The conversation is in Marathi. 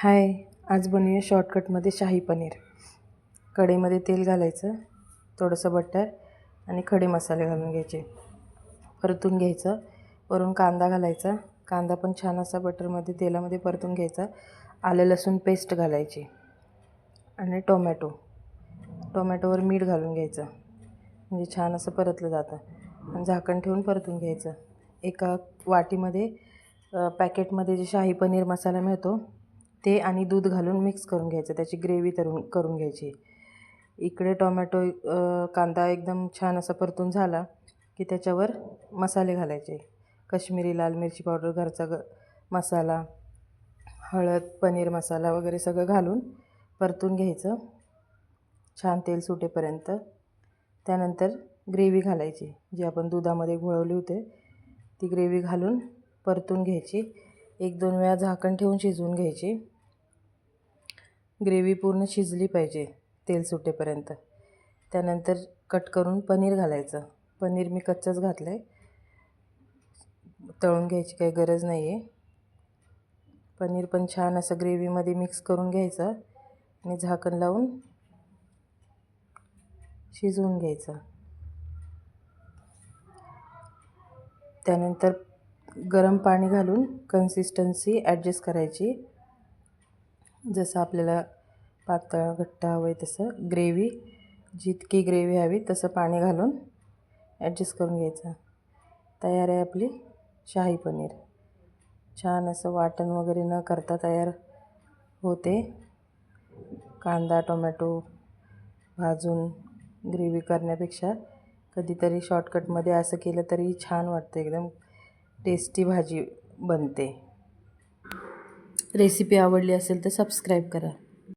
हाय, आज बनवूया शॉर्टकटमध्ये शाही पनीर. कढईमध्ये तेल घालायचं, थोडंसं बटर आणि खडे मसाले घालून घ्यायचे, परतून घ्यायचं. वरून कांदा घालायचा, कांदा पण छान असा बटरमध्ये तेलामध्ये परतून घ्यायचा. आलं लसूण पेस्ट घालायची आणि टोमॅटोवर मीठ घालून घ्यायचं, म्हणजे छान असं परतलं जातं. आणि झाकण ठेवून परतून घ्यायचं. एका वाटीमध्ये पॅकेटमध्ये जे शाही पनीर मसाला मिळतो ते आणि दूध घालून मिक्स करून घ्यायचं, त्याची ग्रेव्ही करून घ्यायची. इकडे कांदा एकदम छान असा परतून झाला की त्याच्यावर मसाले घालायचे. काश्मीरी लाल मिरची पावडर, घरचा मसाला, हळद, पनीर मसाला वगैरे सगळं घालून परतून घ्यायचं छान तेल सुटेपर्यंत. त्यानंतर ग्रेव्ही घालायची, जी आपण दुधामध्ये घोळवली होते ती ग्रेव्ही घालून परतून घ्यायची. 1-2 वेळा झाकण ठेवून शिजवून घ्यायची. ग्रेव्ही पूर्ण शिजली पाहिजे तेल सुटेपर्यंत. त्यानंतर कट करून पनीर घालायचं. पनीर मी कच्चंच घातलं आहे, तळून घ्यायची काही गरज नाही आहे. पनीर पण छान असं ग्रेव्हीमध्ये मिक्स करून घ्यायचं आणि झाकण लावून शिजवून घ्यायचं. त्यानंतर गरम पाणी घालून कन्सिस्टन्सी ॲडजस्ट करायची, जसं आपल्याला पातळ घट्ट हवं आहे तसं. जितकी ग्रेव्ही हवी तसं पाणी घालून ॲडजस्ट करून घ्यायचं. तयार आहे आपली शाही पनीर. छान असं वाटण वगैरे न करता तयार होते. कांदा टोमॅटो भाजून ग्रेव्ही करण्यापेक्षा कधीतरी शॉर्टकटमध्ये असं केलं तरी छान वाटतं, एकदम टेस्टी भाजी बनते. रेसिपी आवडली असेल तर सबस्क्राईब करा.